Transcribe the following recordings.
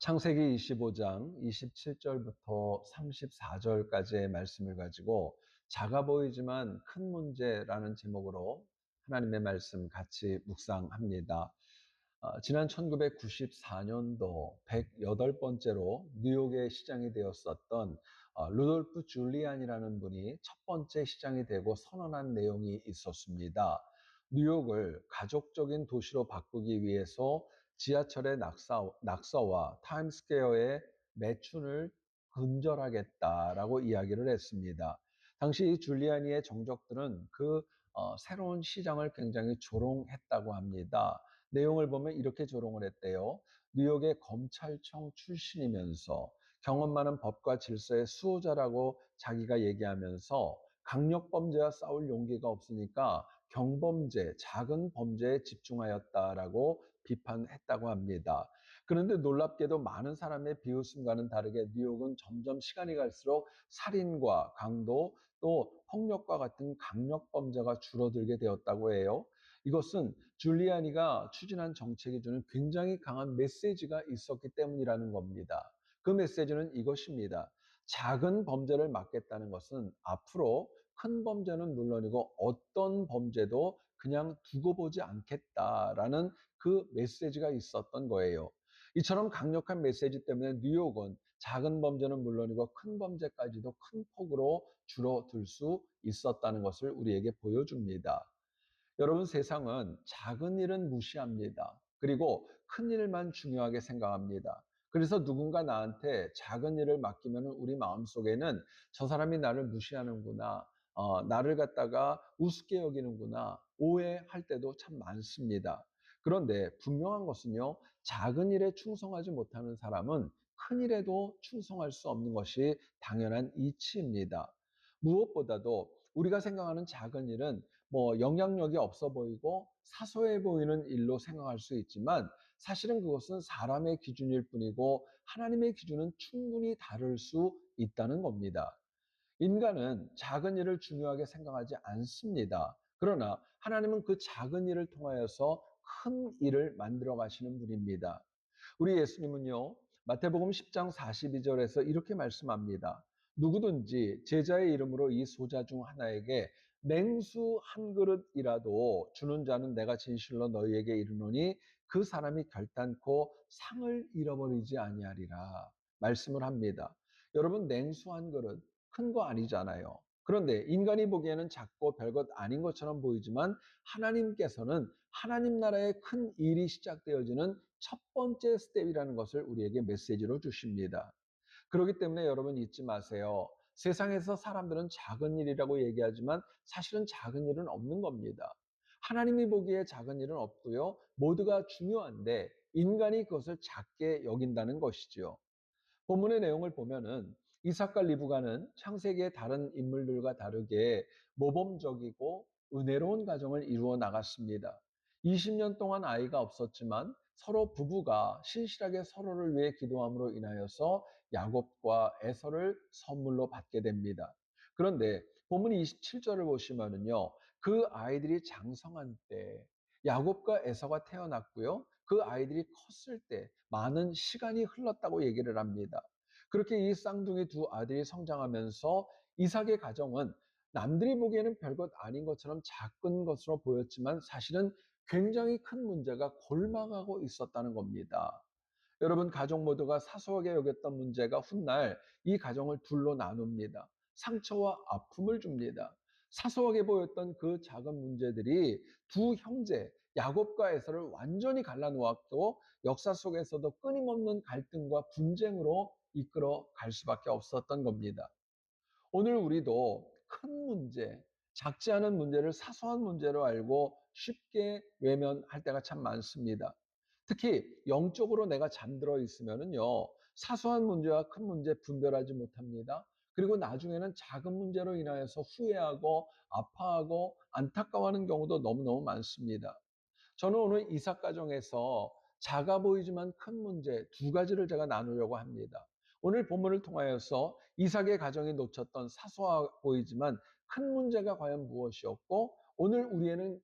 창세기 25장 27절부터 34절까지의 말씀을 가지고 작아 보이지만 큰 문제라는 제목으로 하나님의 말씀 같이 묵상합니다. 지난 1994년도 108번째로 뉴욕에 시장이 되었었던 루돌프 줄리안이라는 분이 첫 번째 시장이 되고 선언한 내용이 있었습니다. 뉴욕을 가족적인 도시로 바꾸기 위해서 지하철의 낙서와 타임스퀘어의 매춘을 근절하겠다라고 이야기를 했습니다. 당시 줄리아니의 정적들은 그 새로운 시장을 굉장히 조롱했다고 합니다. 내용을 보면 이렇게 조롱을 했대요. 뉴욕의 검찰청 출신이면서 경험 많은 법과 질서의 수호자라고 자기가 얘기하면서 강력범죄와 싸울 용기가 없으니까 경범죄, 작은 범죄에 집중하였다라고 비판했다고 합니다. 그런데 놀랍게도 많은 사람의 비웃음과는 다르게 뉴욕은 점점 시간이 갈수록 살인과 강도 또 폭력과 같은 강력범죄가 줄어들게 되었다고 해요. 이것은 줄리아니가 추진한 정책이 주는 굉장히 강한 메시지가 있었기 때문이라는 겁니다. 그 메시지는 이것입니다. 작은 범죄를 막겠다는 것은 앞으로 큰 범죄는 물론이고 어떤 범죄도 그냥 두고 보지 않겠다라는 그 메시지가 있었던 거예요. 이처럼 강력한 메시지 때문에 뉴욕은 작은 범죄는 물론이고 큰 범죄까지도 큰 폭으로 줄어들 수 있었다는 것을 우리에게 보여줍니다. 여러분, 세상은 작은 일은 무시합니다. 그리고 큰 일만 중요하게 생각합니다. 그래서 누군가 나한테 작은 일을 맡기면 우리 마음속에는 저 사람이 나를 무시하는구나, 나를 갖다가 우습게 여기는구나, 오해할 때도 참 많습니다. 그런데 분명한 것은요, 작은 일에 충성하지 못하는 사람은 큰 일에도 충성할 수 없는 것이 당연한 이치입니다. 무엇보다도 우리가 생각하는 작은 일은 영향력이 없어 보이고 사소해 보이는 일로 생각할 수 있지만 사실은 그것은 사람의 기준일 뿐이고 하나님의 기준은 충분히 다를 수 있다는 겁니다. 인간은 작은 일을 중요하게 생각하지 않습니다. 그러나 하나님은 그 작은 일을 통하여서 큰 일을 만들어 가시는 분입니다. 우리 예수님은요, 마태복음 10장 42절에서 이렇게 말씀합니다. 누구든지 제자의 이름으로 이 소자 중 하나에게 냉수 한 그릇이라도 주는 자는 내가 진실로 너희에게 이르노니 그 사람이 결단코 상을 잃어버리지 아니하리라 말씀을 합니다. 여러분, 냉수 한 그릇 큰 거 아니잖아요. 그런데 인간이 보기에는 작고 별것 아닌 것처럼 보이지만 하나님께서는 하나님 나라의 큰 일이 시작되어지는 첫 번째 스텝이라는 것을 우리에게 메시지로 주십니다. 그렇기 때문에 여러분 잊지 마세요. 세상에서 사람들은 작은 일이라고 얘기하지만 사실은 작은 일은 없는 겁니다. 하나님이 보기에 작은 일은 없고요. 모두가 중요한데 인간이 그것을 작게 여긴다는 것이지요. 본문의 내용을 보면은 이삭과 리브가는 창세기의 다른 인물들과 다르게 모범적이고 은혜로운 가정을 이루어 나갔습니다. 20년 동안 아이가 없었지만 서로 부부가 신실하게 서로를 위해 기도함으로 인하여서 야곱과 에서를 선물로 받게 됩니다. 그런데 본문 27절을 보시면은요, 그 아이들이 장성한 때 야곱과 에서가 태어났고요. 그 아이들이 컸을 때 많은 시간이 흘렀다고 얘기를 합니다. 그렇게 이 쌍둥이 두 아들이 성장하면서 이삭의 가정은 남들이 보기에는 별것 아닌 것처럼 작은 것으로 보였지만 사실은 굉장히 큰 문제가 골망하고 있었다는 겁니다. 여러분, 가족 모두가 사소하게 여겼던 문제가 훗날 이 가정을 둘로 나눕니다. 상처와 아픔을 줍니다. 사소하게 보였던 그 작은 문제들이 두 형제 야곱과 에서를 완전히 갈라놓았고 역사 속에서도 끊임없는 갈등과 분쟁으로 이끌어 갈 수밖에 없었던 겁니다. 오늘 우리도 큰 문제, 작지 않은 문제를 사소한 문제로 알고 쉽게 외면할 때가 참 많습니다. 특히 영적으로 내가 잠들어 있으면은요, 사소한 문제와 큰 문제 분별하지 못합니다. 그리고 나중에는 작은 문제로 인하여서 후회하고 아파하고 안타까워하는 경우도 너무너무 많습니다. 저는 오늘 이삭 가정에서 작아 보이지만 큰 문제 두 가지를 제가 나누려고 합니다. 오늘 본문을 통하여서 이삭의 가정이 놓쳤던 사소해 보이지만 큰 문제가 과연 무엇이었고 오늘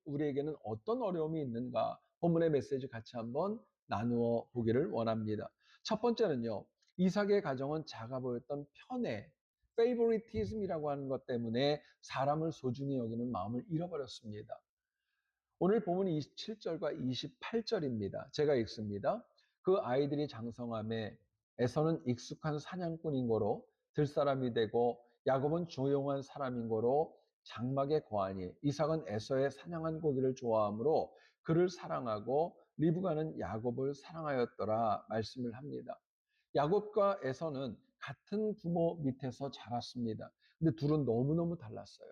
우리에게는 어떤 어려움이 있는가 본문의 메시지 같이 한번 나누어 보기를 원합니다. 첫 번째는요. 이삭의 가정은 작아 보였던 편애, favoritism이라고 하는 것 때문에 사람을 소중히 여기는 마음을 잃어버렸습니다. 오늘 본문이 27절과 28절입니다. 제가 읽습니다. 그 아이들이 장성함에 에서는 익숙한 사냥꾼인 거로 들사람이 되고 야곱은 조용한 사람인 거로 장막에 거하니 이삭은 에서의 사냥한 고기를 좋아하므로 그를 사랑하고 리브가는 야곱을 사랑하였더라 말씀을 합니다. 야곱과 에서는 같은 부모 밑에서 자랐습니다. 근데 둘은 너무너무 달랐어요.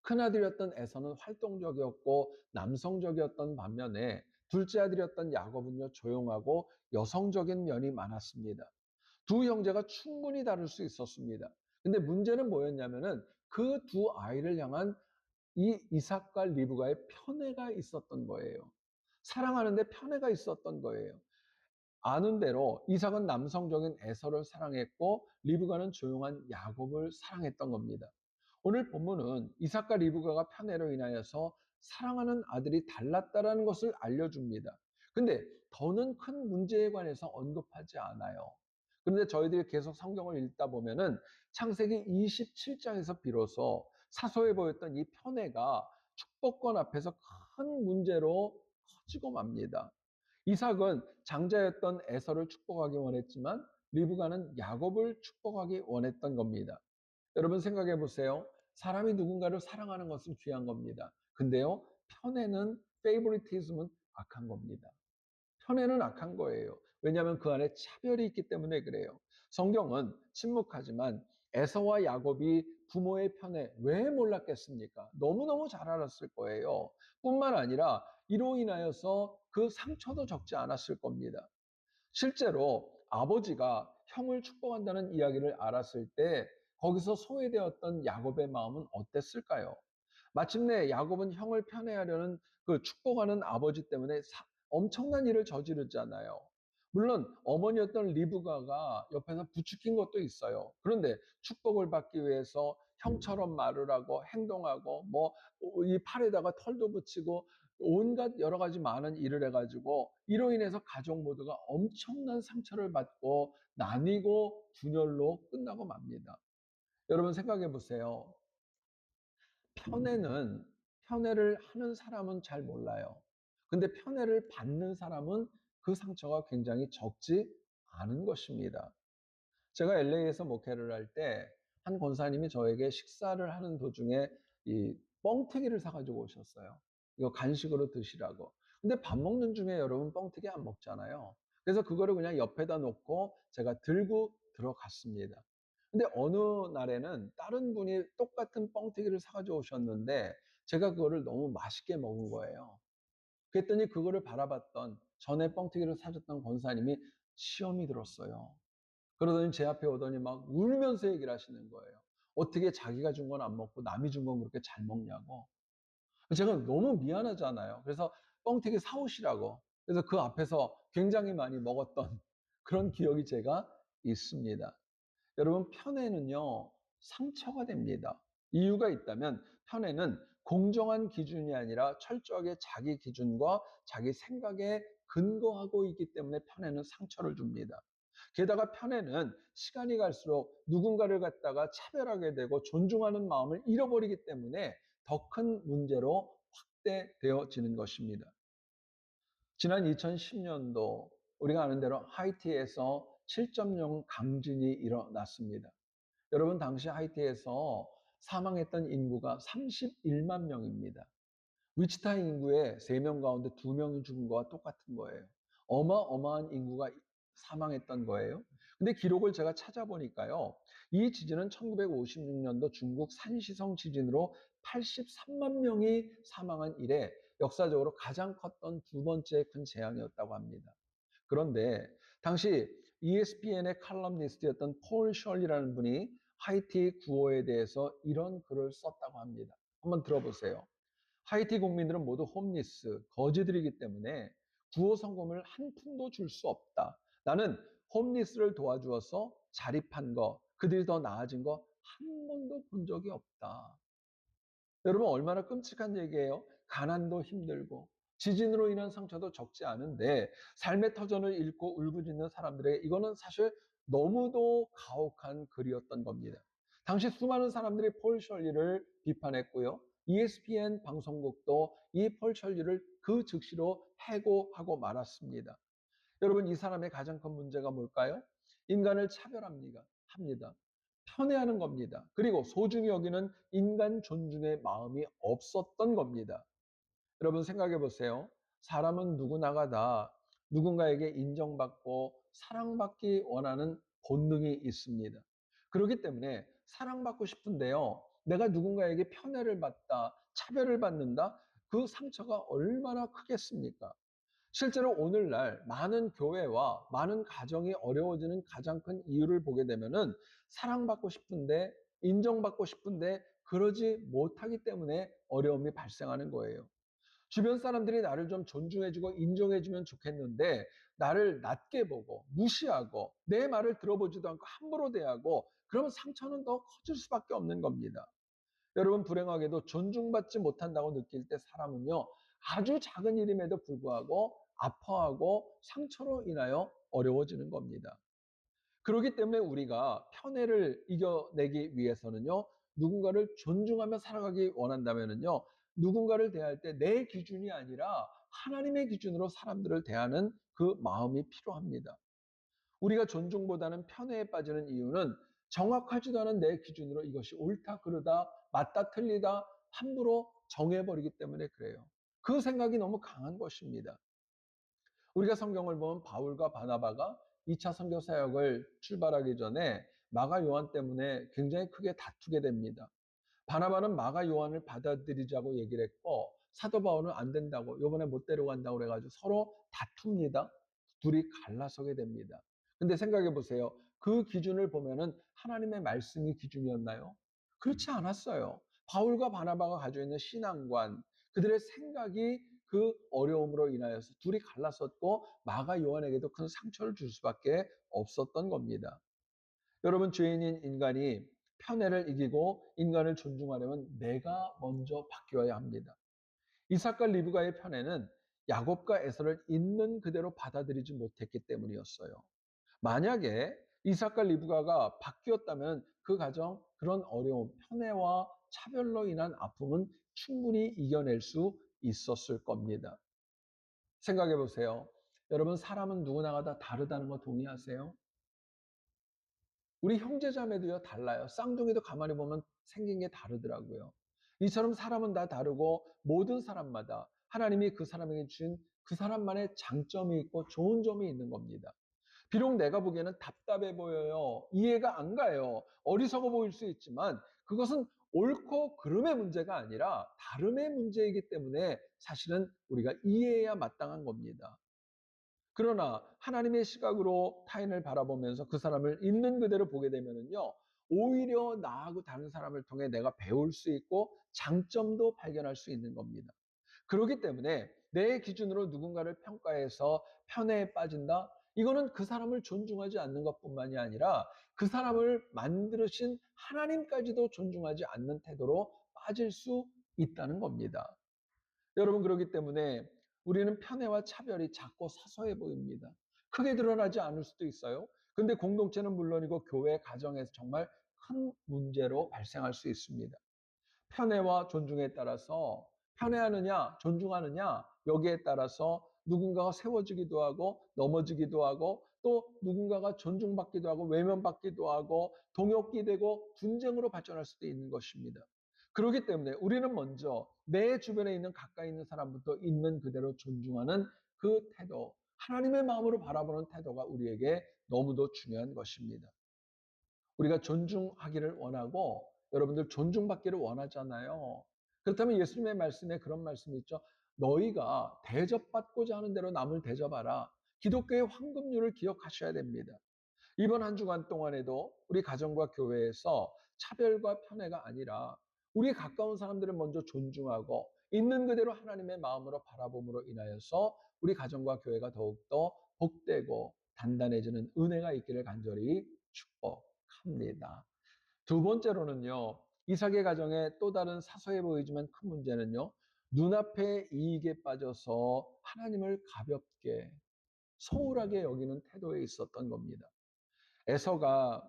큰아들이었던 에서는 활동적이었고 남성적이었던 반면에 둘째 아들이었던 야곱은요 조용하고 여성적인 면이 많았습니다. 두 형제가 충분히 다를 수 있었습니다. 근데 문제는 뭐였냐면은 그 두 아이를 향한 이 이삭과 리브가의 편애가 있었던 거예요. 사랑하는데 편애가 있었던 거예요. 아는 대로 이삭은 남성적인 에서를 사랑했고 리브가는 조용한 야곱을 사랑했던 겁니다. 오늘 본문은 이삭과 리브가가 편애로 인하여서 사랑하는 아들이 달랐다라는 것을 알려줍니다. 근데 더는 큰 문제에 관해서 언급하지 않아요. 그런데 저희들이 계속 성경을 읽다 보면은 창세기 27장에서 비로소 사소해 보였던 이 편애가 축복권 앞에서 큰 문제로 커지고 맙니다. 이삭은 장자였던 에서를 축복하기 원했지만 리브가는 야곱을 축복하기 원했던 겁니다. 여러분 생각해 보세요. 사람이 누군가를 사랑하는 것은 귀한 겁니다. 근데요, 편애는 favoritism은 악한 겁니다. 편애는 악한 거예요. 왜냐하면 그 안에 차별이 있기 때문에 그래요. 성경은 침묵하지만 에서와 야곱이 부모의 편애 왜 몰랐겠습니까? 너무너무 잘 알았을 거예요. 뿐만 아니라 이로 인하여서 그 상처도 적지 않았을 겁니다. 실제로 아버지가 형을 축복한다는 이야기를 알았을 때 거기서 소외되었던 야곱의 마음은 어땠을까요? 마침내 야곱은 형을 편애하려는 그 축복하는 아버지 때문에 엄청난 일을 저지르잖아요. 물론 어머니였던 리브가가 옆에서 부추긴 것도 있어요. 그런데 축복을 받기 위해서 형처럼 말을 하고 행동하고 뭐 이 팔에다가 털도 붙이고 온갖 여러 가지 많은 일을 해가지고 이로 인해서 가족 모두가 엄청난 상처를 받고 나뉘고 분열로 끝나고 맙니다. 여러분 생각해 보세요. 편애는 편애를 하는 사람은 잘 몰라요. 근데 편애를 받는 사람은 그 상처가 굉장히 적지 않은 것입니다. 제가 LA에서 목회를 할 때 한 권사님이 저에게 식사를 하는 도중에 이 뻥튀기를 사가지고 오셨어요. 이거 간식으로 드시라고. 근데 밥 먹는 중에 여러분 뻥튀기 안 먹잖아요. 그래서 그거를 그냥 옆에다 놓고 제가 들고 들어갔습니다. 근데 어느 날에는 다른 분이 똑같은 뻥튀기를 사가지고 오셨는데 제가 그거를 너무 맛있게 먹은 거예요. 그랬더니 그거를 바라봤던 전에 뻥튀기를 사줬던 권사님이 시험이 들었어요. 그러더니 제 앞에 오더니 막 울면서 얘기를 하시는 거예요. 어떻게 자기가 준 건 안 먹고 남이 준 건 그렇게 잘 먹냐고. 제가 너무 미안하잖아요. 그래서 뻥튀기 사오시라고. 그래서 그 앞에서 굉장히 많이 먹었던 그런 기억이 제가 있습니다. 여러분, 편애는요, 상처가 됩니다. 이유가 있다면 편애는 공정한 기준이 아니라 철저하게 자기 기준과 자기 생각에 근거하고 있기 때문에 편애는 상처를 줍니다. 게다가 편애는 시간이 갈수록 누군가를 갖다가 차별하게 되고 존중하는 마음을 잃어버리기 때문에 더 큰 문제로 확대되어지는 것입니다. 지난 2010년도 우리가 아는 대로 하이티에서 7.0 강진이 일어났습니다. 여러분 당시 하이티에서 사망했던 인구가 31만 명입니다. 위치타 인구의 3명 가운데 2명이 죽은 거와 똑같은 거예요. 어마어마한 인구가 사망했던 거예요. 근데 기록을 제가 찾아보니까요. 이 지진은 1956년도 중국 산시성 지진으로 83만 명이 사망한 이래 역사적으로 가장 컸던 두 번째 큰 재앙이었다고 합니다. 그런데 당시 ESPN의 칼럼니스트였던 폴 셜리라는 분이 하이티 구호에 대해서 이런 글을 썼다고 합니다. 한번 들어보세요. 하이티 국민들은 모두 홈리스, 거지들이기 때문에 구호 성금을 한 푼도 줄 수 없다. 나는 홈리스를 도와주어서 자립한 거, 그들이 더 나아진 거 한 번도 본 적이 없다. 여러분 얼마나 끔찍한 얘기예요? 가난도 힘들고 지진으로 인한 상처도 적지 않은데 삶의 터전을 잃고 울부짖는 사람들에게 이거는 사실 너무도 가혹한 글이었던 겁니다. 당시 수많은 사람들이 폴 셜리를 비판했고요. ESPN 방송국도 이 폴 셜리를 그 즉시로 해고하고 말았습니다. 여러분, 이 사람의 가장 큰 문제가 뭘까요? 인간을 차별합니다. 합니다. 편애하는 겁니다. 그리고 소중히 여기는 인간 존중의 마음이 없었던 겁니다. 여러분, 생각해 보세요. 사람은 누구나가 다 누군가에게 인정받고 사랑받기 원하는 본능이 있습니다. 그렇기 때문에 사랑받고 싶은데요. 내가 누군가에게 편애를 받다, 차별을 받는다? 그 상처가 얼마나 크겠습니까? 실제로 오늘날 많은 교회와 많은 가정이 어려워지는 가장 큰 이유를 보게 되면은 사랑받고 싶은데, 인정받고 싶은데 그러지 못하기 때문에 어려움이 발생하는 거예요. 주변 사람들이 나를 좀 존중해주고 인정해주면 좋겠는데 나를 낮게 보고 무시하고 내 말을 들어보지도 않고 함부로 대하고, 그러면 상처는 더 커질 수밖에 없는 겁니다. 여러분, 불행하게도 존중받지 못한다고 느낄 때 사람은요, 아주 작은 일임에도 불구하고 아파하고 상처로 인하여 어려워지는 겁니다. 그렇기 때문에 우리가 편애를 이겨내기 위해서는요, 누군가를 존중하며 살아가기 원한다면요, 누군가를 대할 때 내 기준이 아니라 하나님의 기준으로 사람들을 대하는 그 마음이 필요합니다. 우리가 존중보다는 편애에 빠지는 이유는 정확하지도 않은 내 기준으로 이것이 옳다, 그르다, 맞다, 틀리다 함부로 정해버리기 때문에 그래요. 그 생각이 너무 강한 것입니다. 우리가 성경을 보면 바울과 바나바가 2차 선교 사역을 출발하기 전에 마가 요한 때문에 굉장히 크게 다투게 됩니다. 바나바는 마가 요한을 받아들이자고 얘기를 했고 사도 바울은 안 된다고, 요번에 못 데려간다고 그래가지고 서로 다툽니다. 둘이 갈라서게 됩니다. 근데 생각해 보세요. 그 기준을 보면은 하나님의 말씀이 기준이었나요? 그렇지 않았어요. 바울과 바나바가 가지고 있는 신앙관, 그들의 생각이 그 어려움으로 인하여서 둘이 갈라섰고 마가 요한에게도 큰 상처를 줄 수밖에 없었던 겁니다. 여러분, 죄인인 인간이 편애를 이기고 인간을 존중하려면 내가 먼저 바뀌어야 합니다. 이삭과 리브가의 편애는 야곱과 에서를 있는 그대로 받아들이지 못했기 때문이었어요. 만약에 이삭과 리브가가 바뀌었다면 그 가정, 그런 어려움, 편애와 차별로 인한 아픔은 충분히 이겨낼 수 있었을 겁니다. 생각해 보세요. 여러분, 사람은 누구나가 다 다르다는 거 동의하세요? 우리 형제자매도요, 달라요. 쌍둥이도 가만히 보면 생긴 게 다르더라고요. 이처럼 사람은 다 다르고 모든 사람마다 하나님이 그 사람에게 주신 그 사람만의 장점이 있고 좋은 점이 있는 겁니다. 비록 내가 보기에는 답답해 보여요. 이해가 안 가요. 어리석어 보일 수 있지만 그것은 옳고 그름의 문제가 아니라 다름의 문제이기 때문에 사실은 우리가 이해해야 마땅한 겁니다. 그러나 하나님의 시각으로 타인을 바라보면서 그 사람을 있는 그대로 보게 되면은요, 오히려 나하고 다른 사람을 통해 내가 배울 수 있고 장점도 발견할 수 있는 겁니다. 그렇기 때문에 내 기준으로 누군가를 평가해서 편애에 빠진다? 이거는 그 사람을 존중하지 않는 것뿐만이 아니라 그 사람을 만드신 하나님까지도 존중하지 않는 태도로 빠질 수 있다는 겁니다. 여러분, 그렇기 때문에 우리는 편애와 차별이 작고 사소해 보입니다. 크게 드러나지 않을 수도 있어요. 근데 공동체는 물론이고 교회, 가정에서 정말 큰 문제로 발생할 수 있습니다. 편애와 존중에 따라서, 편애하느냐 존중하느냐 여기에 따라서 누군가가 세워지기도 하고 넘어지기도 하고 또 누군가가 존중받기도 하고 외면받기도 하고 동역이 되고 분쟁으로 발전할 수도 있는 것입니다. 그렇기 때문에 우리는 먼저 내 주변에 있는 가까이 있는 사람부터 있는 그대로 존중하는 그 태도, 하나님의 마음으로 바라보는 태도가 우리에게 너무도 중요한 것입니다. 우리가 존중하기를 원하고 여러분들 존중받기를 원하잖아요. 그렇다면 예수님의 말씀에 그런 말씀이 있죠. 너희가 대접받고자 하는 대로 남을 대접하라. 기독교의 황금률을 기억하셔야 됩니다. 이번 한 주간 동안에도 우리 가정과 교회에서 차별과 편애가 아니라 우리 가까운 사람들을 먼저 존중하고 있는 그대로 하나님의 마음으로 바라봄으로 인하여서 우리 가정과 교회가 더욱더 복되고 단단해지는 은혜가 있기를 간절히 축복합니다. 두 번째로는요, 이삭의 가정의 또 다른 사소해 보이지만 큰 문제는요, 눈앞의 이익에 빠져서 하나님을 가볍게 소홀하게 여기는 태도에 있었던 겁니다. 에서가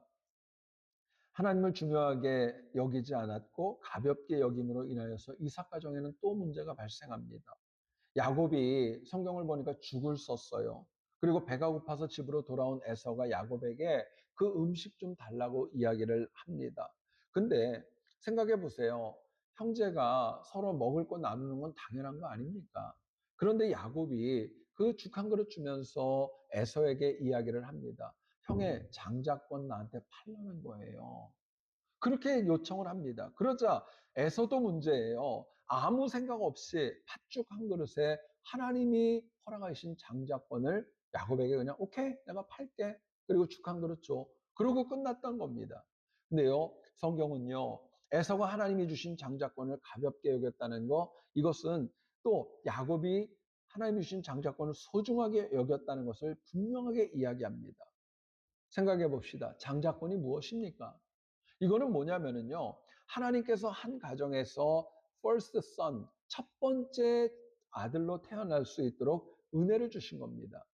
하나님을 중요하게 여기지 않았고 가볍게 여김으로 인하여서 이삭 가정에는 또 문제가 발생합니다. 야곱이 성경을 보니까 죽을 썼어요. 그리고 배가 고파서 집으로 돌아온 에서가 야곱에게 그 음식 좀 달라고 이야기를 합니다. 근데 생각해 보세요. 형제가 서로 먹을 거 나누는 건 당연한 거 아닙니까? 그런데 야곱이 그 죽 한 그릇 주면서 에서에게 이야기를 합니다. 형의 장자권 나한테 팔라는 거예요. 그렇게 요청을 합니다. 그러자 에서도 문제예요. 아무 생각 없이 팥죽 한 그릇에 하나님이 허락하신 장자권을 야곱에게 그냥 오케이 내가 팔게 그리고 죽 한 그릇 줘. 그러고 끝났던 겁니다. 근데요 성경은요 에서가 하나님이 주신 장자권을 가볍게 여겼다는 거 이것은 또 야곱이 하나님이 주신 장자권을 소중하게 여겼다는 것을 분명하게 이야기합니다. 생각해 봅시다. 장자권이 무엇입니까? 이거는 뭐냐면은요. 하나님께서 한 가정에서 first son, 첫 번째 아들로 태어날 수 있도록 은혜를 주신 겁니다.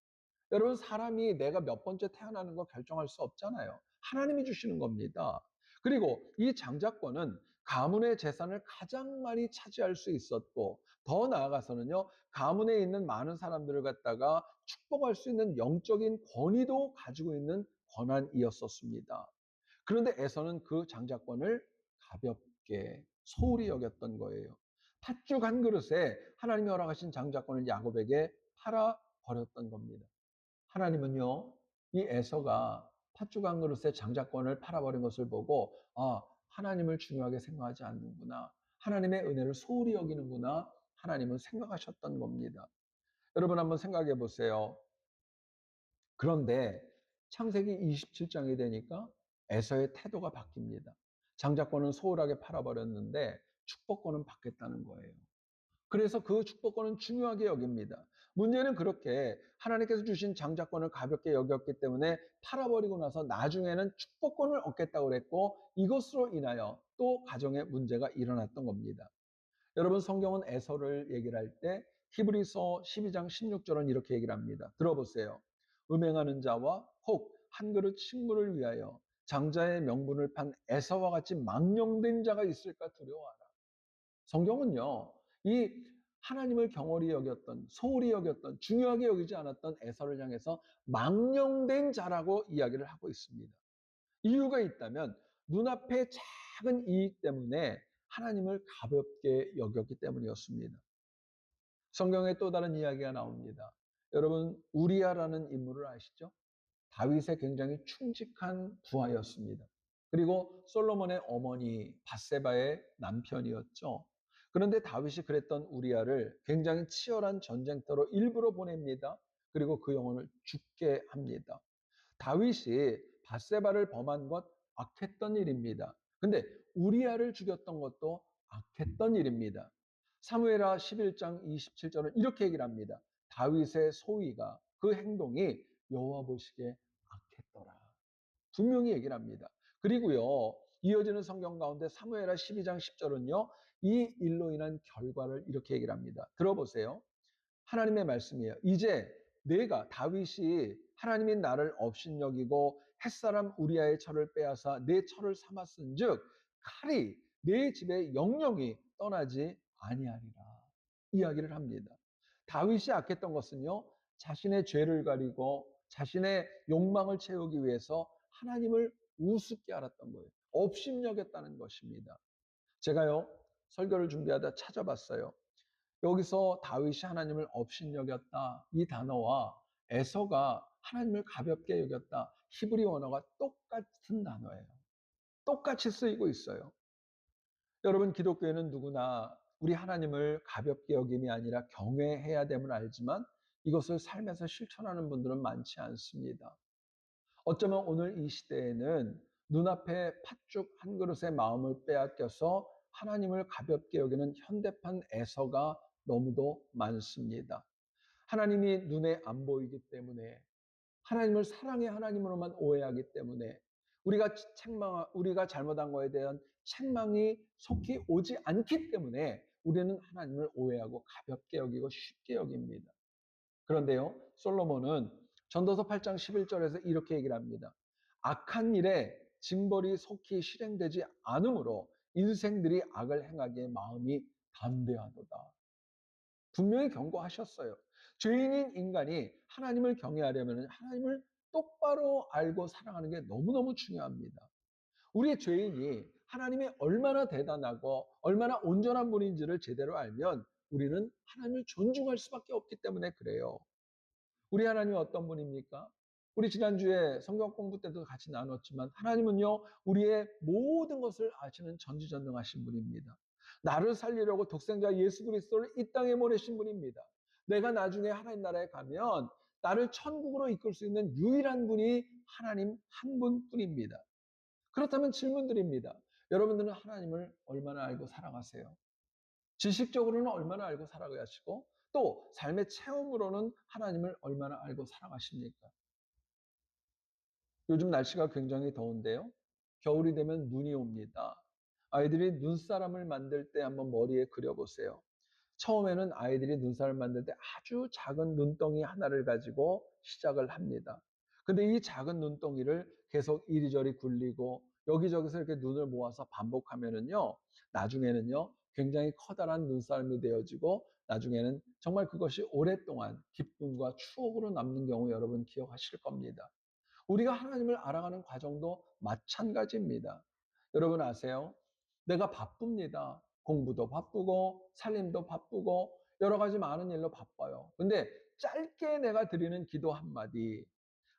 여러분, 사람이 내가 몇 번째 태어나는 거 결정할 수 없잖아요. 하나님이 주시는 겁니다. 그리고 이 장자권은 가문의 재산을 가장 많이 차지할 수 있었고, 더 나아가서는요, 가문에 있는 많은 사람들을 갖다가 축복할 수 있는 영적인 권위도 가지고 있는 권한이었었습니다. 그런데 에서는 그 장자권을 가볍게 소홀히 여겼던 거예요. 팥죽 한 그릇에 하나님이 허락하신 장자권을 야곱에게 팔아 버렸던 겁니다. 하나님은요, 이 에서가 팥죽 한 그릇에 장자권을 팔아버린 것을 보고, 아, 하나님을 중요하게 생각하지 않는구나. 하나님의 은혜를 소홀히 여기는구나. 하나님은 생각하셨던 겁니다. 여러분 한번 생각해 보세요. 그런데 창세기 27장이 되니까 에서의 태도가 바뀝니다. 장자권은 소홀하게 팔아버렸는데 축복권은 받겠다는 거예요. 그래서 그 축복권은 중요하게 여깁니다. 문제는 그렇게 하나님께서 주신 장자권을 가볍게 여겼기 때문에 팔아버리고 나서 나중에는 축복권을 얻겠다고 그랬고 이것으로 인하여 또 가정에 문제가 일어났던 겁니다. 여러분 성경은 에서를 얘기를 할 때 히브리서 12장 16절은 이렇게 얘기를 합니다. 들어보세요. 음행하는 자와 혹 한 그릇 식물을 위하여 장자의 명분을 판 에서와 같이 망령된 자가 있을까 두려워하라. 성경은요. 이 하나님을 경홀히 여겼던 소홀히 여겼던 중요하게 여기지 않았던 에서를 향해서 망령된 자라고 이야기를 하고 있습니다. 이유가 있다면 눈앞의 작은 이익 때문에 하나님을 가볍게 여겼기 때문이었습니다. 성경에 또 다른 이야기가 나옵니다. 여러분 우리아라는 인물을 아시죠? 다윗의 굉장히 충직한 부하였습니다. 그리고 솔로몬의 어머니 밧세바의 남편이었죠. 그런데 다윗이 그랬던 우리아를 굉장히 치열한 전쟁터로 일부러 보냅니다. 그리고 그 영혼을 죽게 합니다. 다윗이 밧세바를 범한 것 악했던 일입니다. 근데 우리아를 죽였던 것도 악했던 일입니다. 사무엘하 11장 27절은 이렇게 얘기를 합니다. 다윗의 소위가 그 행동이 여호와 보시기에 악했더라. 분명히 얘기를 합니다. 그리고요. 이어지는 성경 가운데 사무엘하 12장 10절은요. 이 일로 인한 결과를 이렇게 얘기를 합니다. 들어보세요. 하나님의 말씀이에요. 이제 내가 다윗이 하나님이 나를 업신여기고 햇사람 우리아의 철을 빼앗아 내 철을 삼았은즉 칼이 내 집에 영영이 떠나지 아니하리라. 이야기를 합니다. 다윗이 악했던 것은요. 자신의 죄를 가리고 자신의 욕망을 채우기 위해서 하나님을 우습게 알았던 거예요. 업신여겼다는 것입니다. 제가요. 설교를 준비하다 찾아봤어요. 여기서 다윗이 하나님을 업신여겼다 이 단어와 에서가 하나님을 가볍게 여겼다 히브리 원어가 똑같은 단어예요. 똑같이 쓰이고 있어요. 여러분 기독교에는 누구나 우리 하나님을 가볍게 여김이 아니라 경외해야 됨을 알지만 이것을 삶에서 실천하는 분들은 많지 않습니다. 어쩌면 오늘 이 시대에는 눈앞에 팥죽 한 그릇의 마음을 빼앗겨서 하나님을 가볍게 여기는 현대판 에서가 너무도 많습니다. 하나님이 눈에 안 보이기 때문에 하나님을 사랑의 하나님으로만 오해하기 때문에 우리가 잘못한 거에 대한 책망이 속히 오지 않기 때문에 우리는 하나님을 오해하고 가볍게 여기고 쉽게 여깁니다. 그런데요, 솔로몬은 전도서 8장 11절에서 이렇게 얘기를 합니다. 악한 일에 징벌이 속히 실행되지 않으므로 인생들이 악을 행하기에 마음이 담대하도다. 분명히 경고하셨어요. 죄인인 인간이 하나님을 경외하려면 하나님을 똑바로 알고 사랑하는 게 너무너무 중요합니다. 우리의 죄인이 하나님이 얼마나 대단하고 얼마나 온전한 분인지를 제대로 알면 우리는 하나님을 존중할 수밖에 없기 때문에 그래요. 우리 하나님은 어떤 분입니까? 우리 지난주에 성경 공부 때도 같이 나눴지만 하나님은요, 우리의 모든 것을 아시는 전지전능하신 분입니다. 나를 살리려고 독생자 예수 그리스도를 이 땅에 보내신 분입니다. 내가 나중에 하나님 나라에 가면 나를 천국으로 이끌 수 있는 유일한 분이 하나님 한 분뿐입니다. 그렇다면 질문 드립니다. 여러분들은 하나님을 얼마나 알고 살아가세요? 지식적으로는 얼마나 알고 살아가시고 또 삶의 체험으로는 하나님을 얼마나 알고 살아가십니까? 요즘 날씨가 굉장히 더운데요. 겨울이 되면 눈이 옵니다. 아이들이 눈사람을 만들 때 한번 머리에 그려보세요. 처음에는 아이들이 눈사람을 만들 때 아주 작은 눈덩이 하나를 가지고 시작을 합니다. 근데 이 작은 눈덩이를 계속 이리저리 굴리고 여기저기서 이렇게 눈을 모아서 반복하면은요, 나중에는요, 굉장히 커다란 눈사람이 되어지고 나중에는 정말 그것이 오랫동안 기쁨과 추억으로 남는 경우 여러분 기억하실 겁니다. 우리가 하나님을 알아가는 과정도 마찬가지입니다. 여러분 아세요? 내가 바쁩니다. 공부도 바쁘고 살림도 바쁘고 여러 가지 많은 일로 바빠요. 근데 짧게 내가 드리는 기도 한마디,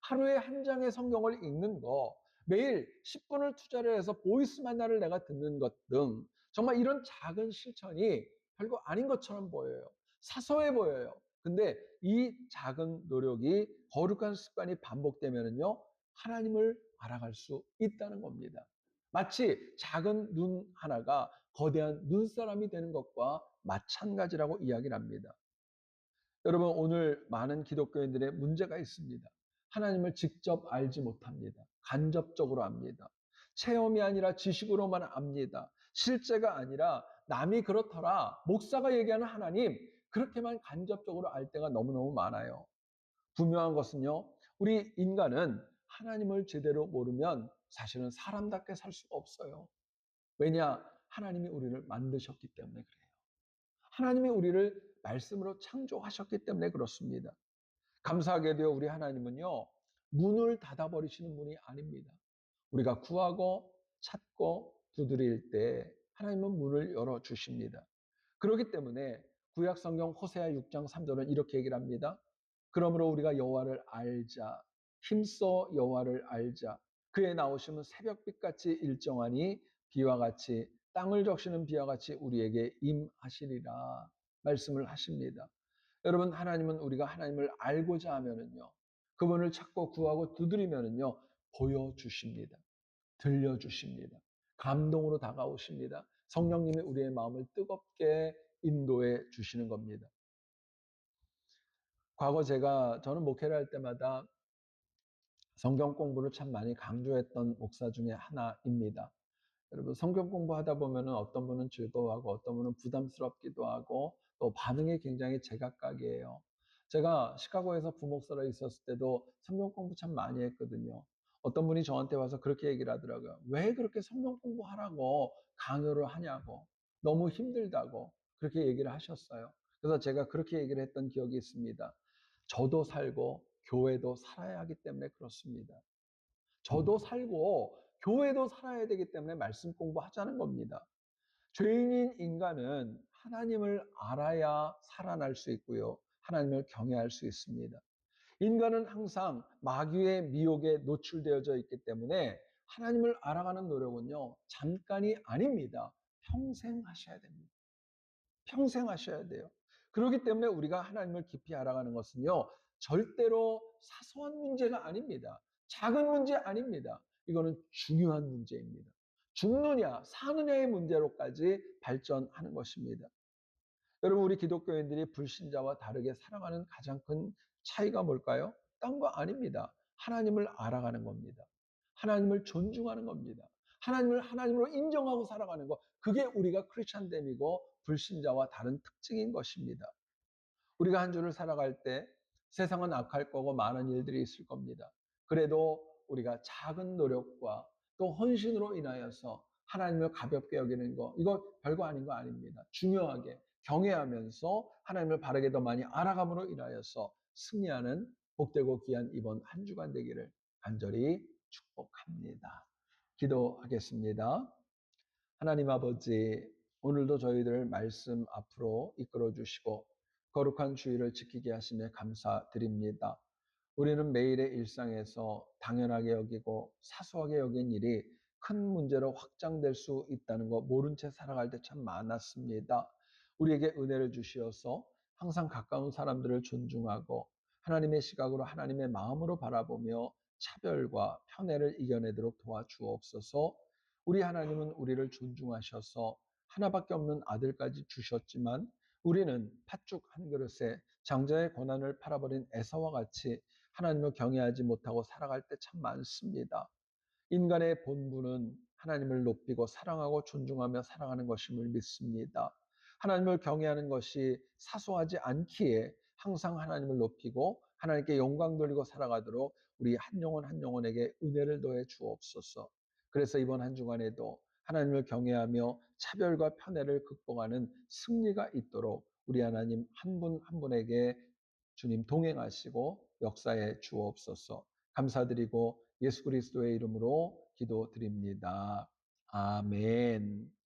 하루에 한 장의 성경을 읽는 거, 매일 10분을 투자를 해서 보이스 만나를 내가 듣는 것 등 정말 이런 작은 실천이 별거 아닌 것처럼 보여요. 사소해 보여요. 근데 이 작은 노력이 거룩한 습관이 반복되면요, 하나님을 알아갈 수 있다는 겁니다. 마치 작은 눈 하나가 거대한 눈사람이 되는 것과 마찬가지라고 이야기를 합니다. 여러분, 오늘 많은 기독교인들의 문제가 있습니다. 하나님을 직접 알지 못합니다. 간접적으로 압니다. 체험이 아니라 지식으로만 압니다. 실제가 아니라 남이 그렇더라, 목사가 얘기하는 하나님, 그렇게만 간접적으로 알 때가 너무너무 많아요. 분명한 것은요, 우리 인간은 하나님을 제대로 모르면 사실은 사람답게 살 수가 없어요. 왜냐? 하나님이 우리를 만드셨기 때문에 그래요. 하나님이 우리를 말씀으로 창조하셨기 때문에 그렇습니다. 감사하게도 우리 하나님은요, 문을 닫아버리시는 분이 아닙니다. 우리가 구하고 찾고 두드릴 때 하나님은 문을 열어주십니다. 그렇기 때문에 구약 성경 호세아 6장 3절은 이렇게 얘기를 합니다. 그러므로 우리가 여호와를 알자. 힘써 여호와를 알자. 그의 나오심은 새벽빛같이 일정하니 비와 같이 땅을 적시는 비와 같이 우리에게 임하시리라 말씀을 하십니다. 여러분, 하나님은 우리가 하나님을 알고자 하면은요, 그분을 찾고 구하고 두드리면은요, 보여주십니다. 들려주십니다. 감동으로 다가오십니다. 성령님이 우리의 마음을 뜨겁게 인도해 주시는 겁니다. 과거 저는 목회를 할 때마다 성경 공부를 참 많이 강조했던 목사 중에 하나입니다. 여러분, 성경 공부하다 보면은 어떤 분은 즐거워하고 어떤 분은 부담스럽기도 하고 또 반응이 굉장히 제각각이에요. 제가 시카고에서 부목사로 있었을 때도 성경 공부 참 많이 했거든요. 어떤 분이 저한테 와서 그렇게 얘기를 하더라고요. 왜 그렇게 성경 공부하라고 강요를 하냐고. 너무 힘들다고 그렇게 얘기를 하셨어요. 그래서 제가 그렇게 얘기를 했던 기억이 있습니다. 저도 살고 교회도 살아야 하기 때문에 그렇습니다. 저도 살고 교회도 살아야 되기 때문에 말씀 공부하자는 겁니다. 죄인인 인간은 하나님을 알아야 살아날 수 있고요. 하나님을 경외할 수 있습니다. 인간은 항상 마귀의 미혹에 노출되어져 있기 때문에 하나님을 알아가는 노력은요, 잠깐이 아닙니다. 평생 하셔야 됩니다. 평생 하셔야 돼요. 그렇기 때문에 우리가 하나님을 깊이 알아가는 것은요, 절대로 사소한 문제가 아닙니다. 작은 문제 아닙니다. 이거는 중요한 문제입니다. 죽느냐, 사느냐의 문제로까지 발전하는 것입니다. 여러분, 우리 기독교인들이 불신자와 다르게 살아가는 가장 큰 차이가 뭘까요? 딴 거 아닙니다. 하나님을 알아가는 겁니다. 하나님을 존중하는 겁니다. 하나님을 하나님으로 인정하고 살아가는 거, 그게 우리가 크리스찬됨이고 불신자와 다른 특징인 것입니다. 우리가 한 주를 살아갈 때 세상은 악할 거고 많은 일들이 있을 겁니다. 그래도 우리가 작은 노력과 또 헌신으로 인하여서 하나님을 가볍게 여기는 거, 이거 별거 아닌 거 아닙니다. 중요하게 경외하면서 하나님을 바르게 더 많이 알아감으로 인하여서 승리하는 복되고 귀한 이번 한 주간 되기를 간절히 축복합니다. 기도하겠습니다. 하나님 아버지, 오늘도 저희들 말씀 앞으로 이끌어 주시고 거룩한 주의를 지키게 하심에 감사드립니다. 우리는 매일의 일상에서 당연하게 여기고 사소하게 여긴 일이 큰 문제로 확장될 수 있다는 거 모른 채 살아갈 때 참 많았습니다. 우리에게 은혜를 주시어서 항상 가까운 사람들을 존중하고 하나님의 시각으로 하나님의 마음으로 바라보며 차별과 편애를 이겨내도록 도와주옵소서. 우리 하나님은 우리를 존중하셔서 하나밖에 없는 아들까지 주셨지만 우리는 팥죽 한 그릇에 장자의 고난을 팔아버린 에사와 같이 하나님을 경외하지 못하고 살아갈 때 참 많습니다. 인간의 본분은 하나님을 높이고 사랑하고 존중하며 살아가는 것임을 믿습니다. 하나님을 경외하는 것이 사소하지 않기에 항상 하나님을 높이고 하나님께 영광 돌리고 살아가도록 우리 한 영혼 한 영혼에게 은혜를 더해 주옵소서. 그래서 이번 한 주간에도 하나님을 경외하며 차별과 편애를 극복하는 승리가 있도록 우리 하나님 한 분 한 분에게 주님 동행하시고 역사해 주옵소서. 감사드리고 예수 그리스도의 이름으로 기도드립니다. 아멘.